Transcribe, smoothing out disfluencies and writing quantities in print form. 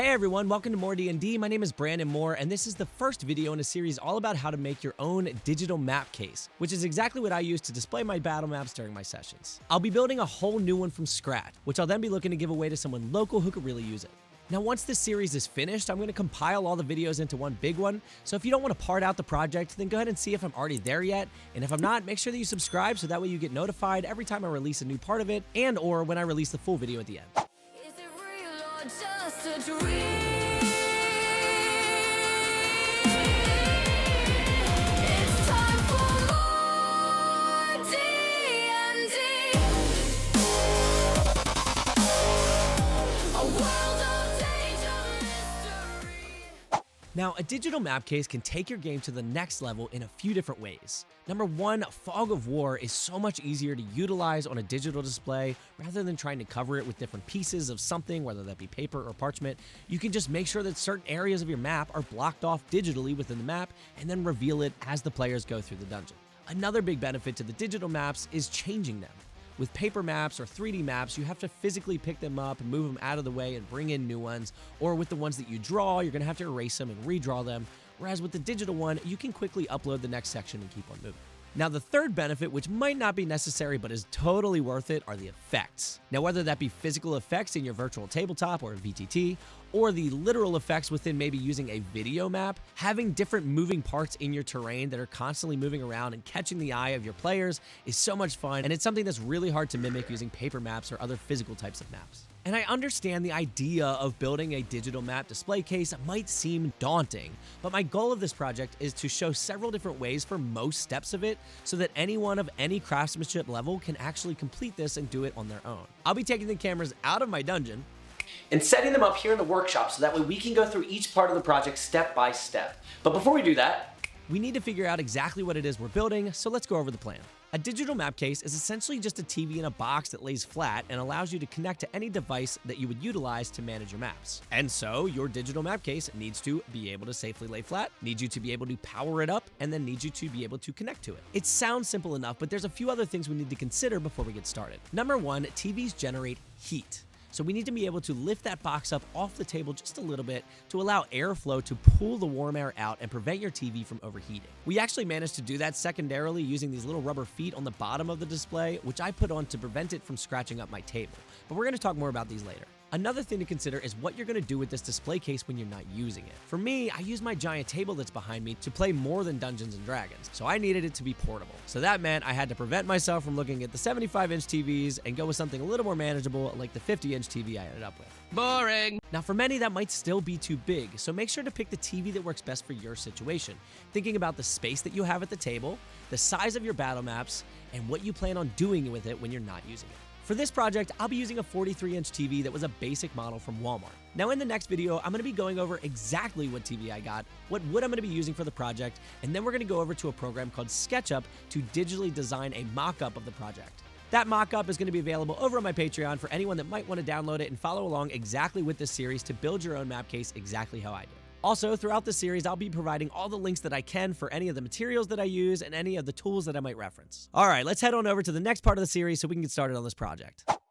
Hey everyone, welcome to MooreDnD. My name is Brandon Moore, and this is the first video in a series all about how to make your own digital map case, which is exactly what I use to display my battle maps during my sessions. I'll be building a whole new one from scratch, which I'll then be looking to give away to someone local who could really use it. Now, once this series is finished, I'm going to compile all the videos into one big one, so if you don't want to part out the project, then go ahead and see if I'm already there yet, and if I'm not, make sure that you subscribe so that way you get notified every time I release a new part of it, and or when I release the full video at the end. Is it real or just a dream? It's time for more D&D. A world of danger mystery. Now, a digital map case can take your game to the next level in a few different ways. Number one, Fog of War is so much easier to utilize on a digital display rather than trying to cover it with different pieces of something, whether that be paper or parchment. You can just make sure that certain areas of your map are blocked off digitally within the map and then reveal it as the players go through the dungeon. Another big benefit to the digital maps is changing them. With paper maps or 3D maps, you have to physically pick them up and move them out of the way and bring in new ones, or with the ones that you draw, you're going to have to erase them and redraw them, whereas with the digital one, you can quickly upload the next section and keep on moving. Now, the third benefit, which might not be necessary but is totally worth it, are the effects. Now, whether that be physical effects in your virtual tabletop or VTT, or the literal effects within maybe using a video map, having different moving parts in your terrain that are constantly moving around and catching the eye of your players is so much fun, and it's something that's really hard to mimic using paper maps or other physical types of maps. And I understand the idea of building a digital map display case might seem daunting, but my goal of this project is to show several different ways for most steps of it so that anyone of any craftsmanship level can actually complete this and do it on their own. I'll be taking the cameras out of my dungeon and setting them up here in the workshop so that way we can go through each part of the project step by step. But before we do that, we need to figure out exactly what it is we're building, so let's go over the plan. A digital map case is essentially just a TV in a box that lays flat and allows you to connect to any device that you would utilize to manage your maps. And so your digital map case needs to be able to safely lay flat, needs you to be able to power it up, and then needs you to be able to connect to it. It sounds simple enough, but there's a few other things we need to consider before we get started. Number one, TVs generate heat. So we need to be able to lift that box up off the table just a little bit to allow airflow to pull the warm air out and prevent your TV from overheating. We actually managed to do that secondarily using these little rubber feet on the bottom of the display, which I put on to prevent it from scratching up my table. But we're going to talk more about these later. Another thing to consider is what you're going to do with this display case when you're not using it. For me, I use my giant table that's behind me to play more than Dungeons & Dragons, so I needed it to be portable. So that meant I had to prevent myself from looking at the 75-inch TVs and go with something a little more manageable like the 50-inch TV I ended up with. Boring. Now, for many, that might still be too big, so make sure to pick the TV that works best for your situation, thinking about the space that you have at the table, the size of your battle maps, and what you plan on doing with it when you're not using it. For this project, I'll be using a 43-inch TV that was a basic model from Walmart. Now in the next video, I'm going to be going over exactly what TV I got, what wood I'm going to be using for the project, and then we're going to go over to a program called SketchUp to digitally design a mock-up of the project. That mock-up is going to be available over on my Patreon for anyone that might want to download it and follow along exactly with this series to build your own map case exactly how I did. Also, throughout the series, I'll be providing all the links that I can for any of the materials that I use and any of the tools that I might reference. All right, let's head on over to the next part of the series so we can get started on this project.